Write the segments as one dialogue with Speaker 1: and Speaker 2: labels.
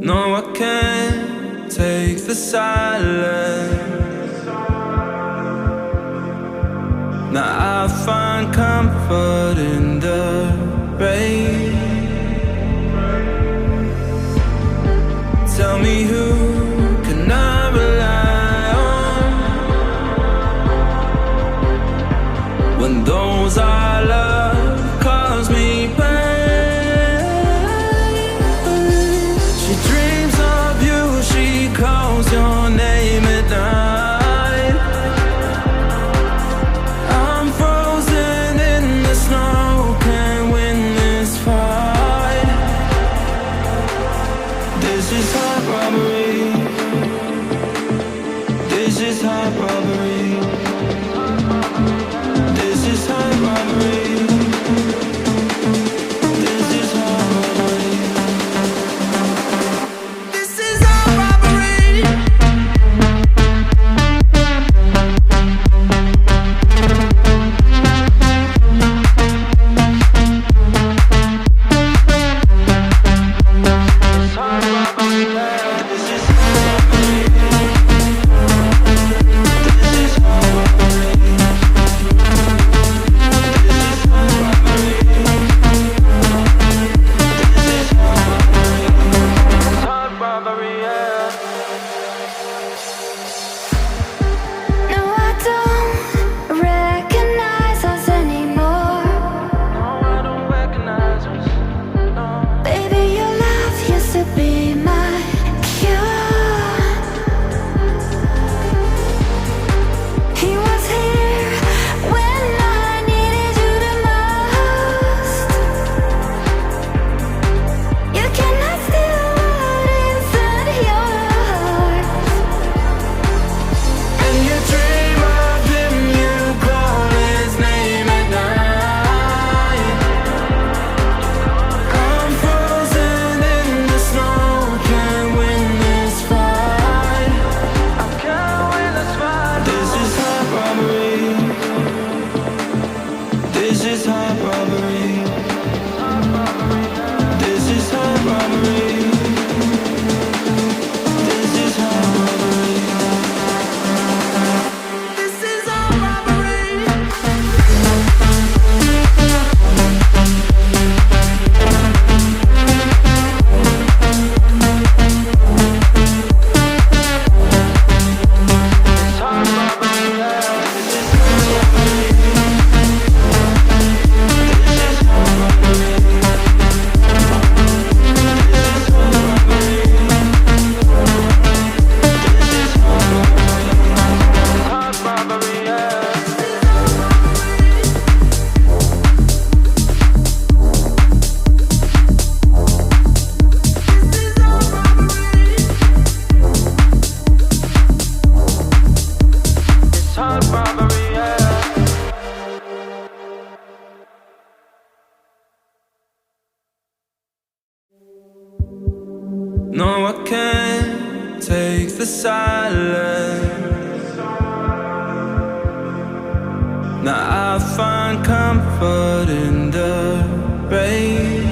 Speaker 1: No, I can't take the silence. Now I find comfort in the rain. Tell me, who can I rely on when those I love cause me pain? She dreams of you, she calls your name at night. I'm frozen in the snow, can't win this fight. This is heart robbery. This is heart robbery. This is heart robbery. This is heart robbery. This is heart robbery. It's heart robbery. This is heart robbery. This is heart robbery. This is heart robbery. This is heart robbery. It's heart robbery, yeah.
Speaker 2: No, I don't recognize us anymore.
Speaker 1: No, I don't recognize us. No.
Speaker 2: Baby, your love used to be my cure. He was here when I needed you the most. You cannot steal what inside your heart.
Speaker 1: And you dream of him, you call his name at night. I'm frozen in the snow, can't win this fight. I can't win this fight. This is heart robbery. This is heart robbery. This is heart robbery. This is heart robbery. This is heart robbery. It's heart robbery, yeah. This is heart robbery. This is heart robbery. This is heart robbery. This is heart robbery, yeah. It's heart robbery, yeah. No, I can't take the silence. Now I find comfort in the rain.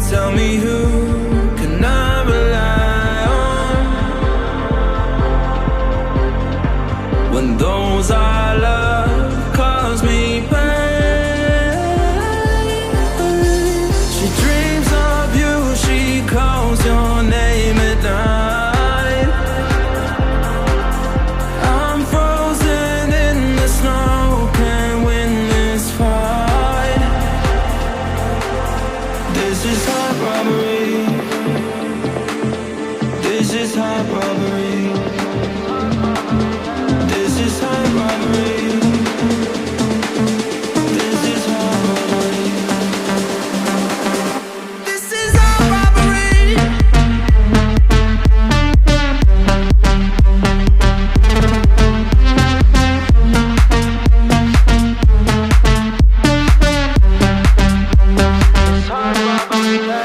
Speaker 1: Tell me, who can I rely on when those I love cause me pain? She dreams of you, she calls your name at night. I'm frozen in the snow, can't win this fight. This is heart robbery. This is heart robbery. This is heart robbery. This is heart robbery. This is heart robbery. It's heart robbery.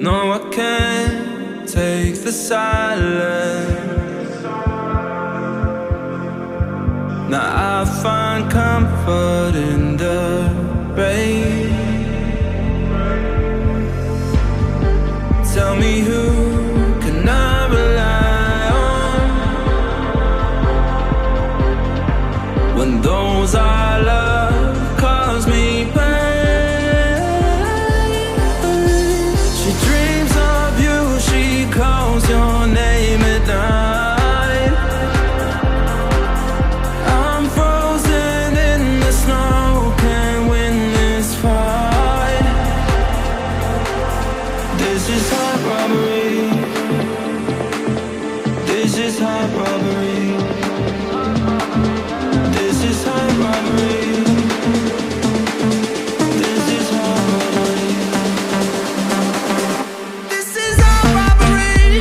Speaker 1: No, I can't take the silence. Now I find comfort in the rain. Tell me, who can I rely on when those I love cause me pain? She dreams of you, she calls your name at night. I'm frozen in the snow, can't win this fight. This is heart robbery. This is heart robbery. This is heart robbery. This is heart robbery. This is heart robbery.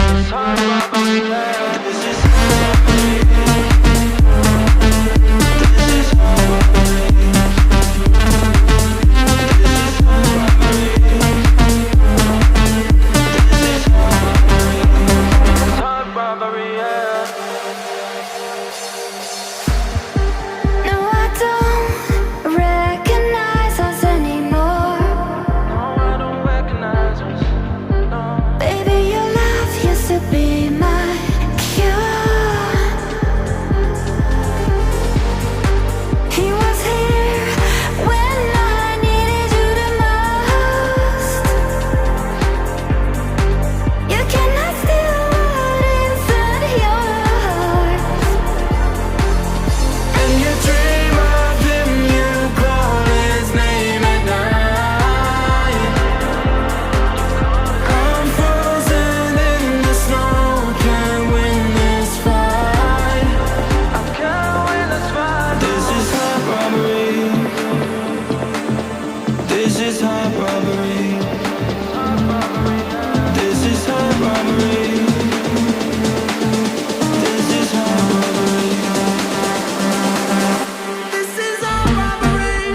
Speaker 1: It's heart robbery. This is heart robbery. This is heart robbery.
Speaker 2: No, I don't recognize us anymore. Baby, your love used to be my cure. He was here when I needed you the most. You cannot steal what inside yours.
Speaker 1: And you dream of him, you call his name at night. I'm frozen in the snow, can't win this fight. I can't win this fight. This is heart robbery. This is heart robbery. This is heart robbery. This is heart robbery. This is heart robbery.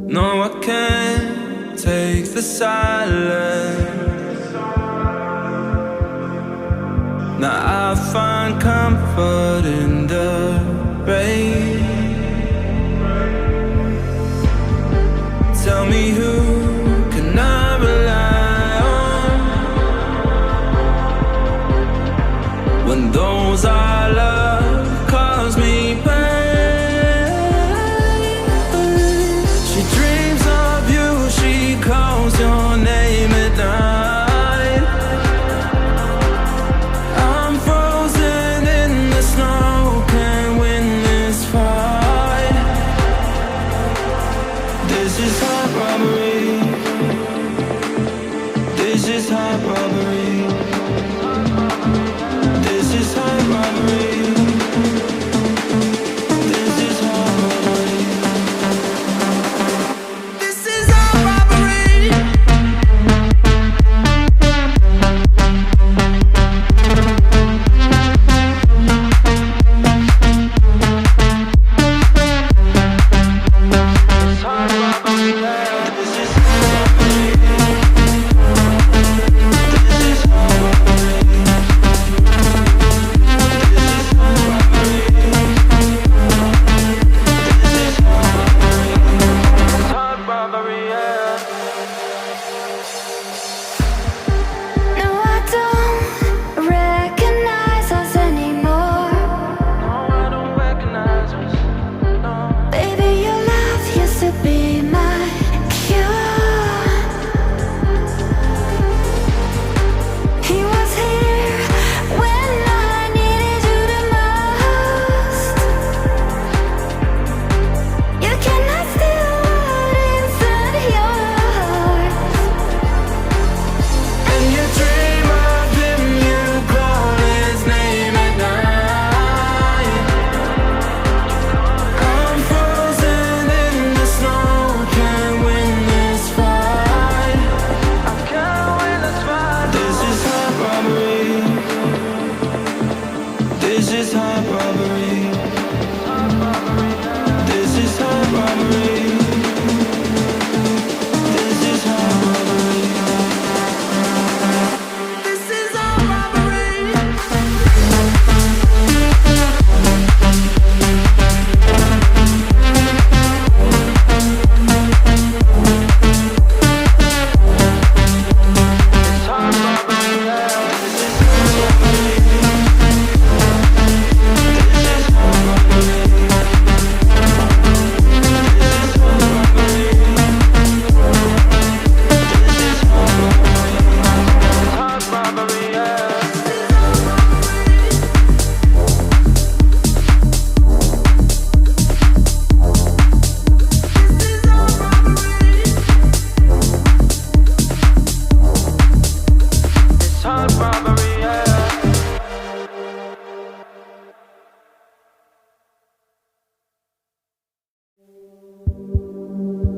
Speaker 1: No, I can't take the silence. Now I find comfort in the rain. Tell me, who can I rely on when those I love cause me pain? She dreams of you, she calls your name at night. I'm frozen in the snow, can't win this fight. This is heart robbery. This is heart robbery. This is heart robbery. This is heart robbery. This is heart robbery. It's heart robbery. This is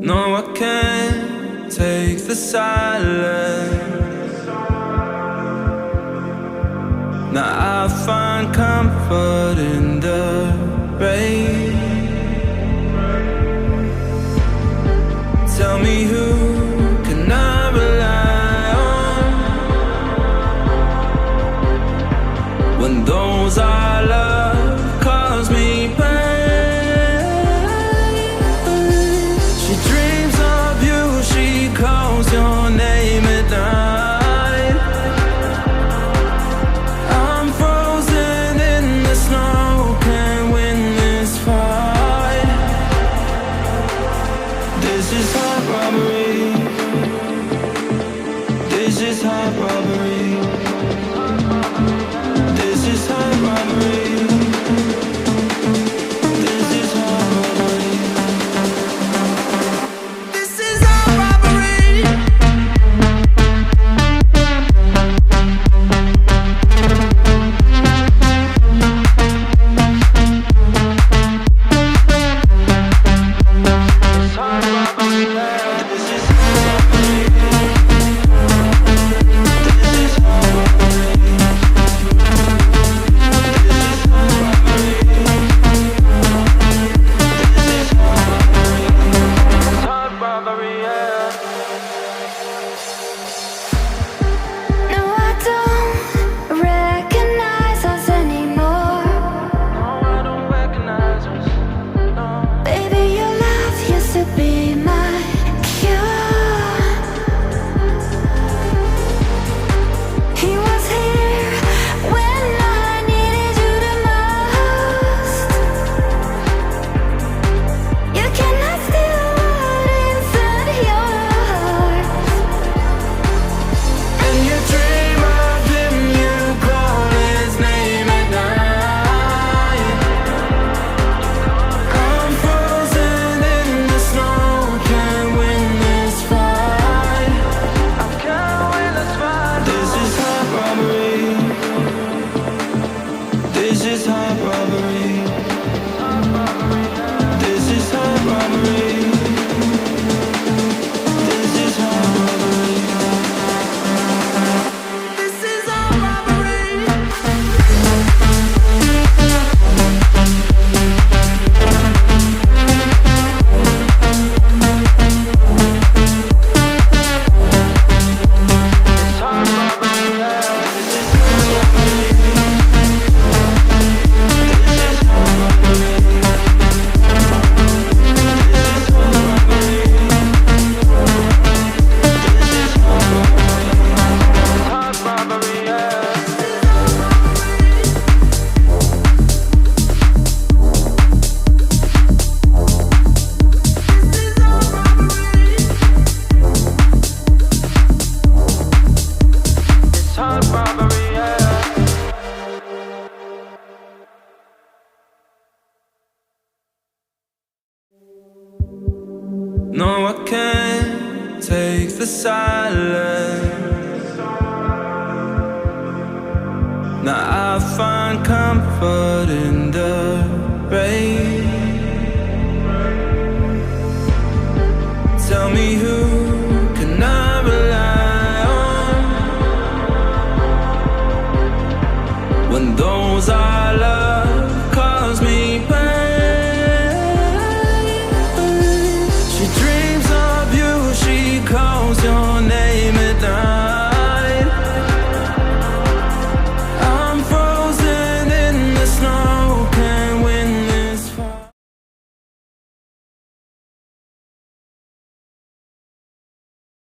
Speaker 1: No, I can't take the silence. Now I find comfort in the rain. Tell me, who can I rely on when those I love cause me pain? She dreams of you, she calls your name at night. I'm frozen in the snow, can't win this fight. This is heart robbery. This is heart robbery. This is heart robbery. This is heart robbery. This is heart robbery. It's heart robbery. This is heart robbery. This is heart robbery.
Speaker 2: No, I don't recognize us anymore. Baby, your love used to be my cure. He was here when I needed you the most. You cannot steal what inside your heart.
Speaker 1: And you dream of him, you call his name at night. I'm frozen in the snow, can't win this fight. I can't win this fight. This is heart robbery. This is heart robbery. This is heart robbery. This is heart robbery. This is heart robbery. It's heart robbery. This is heart robbery. This is heart robbery. No, I can't take the silence. Now I find comfort in the rain. Tell me, who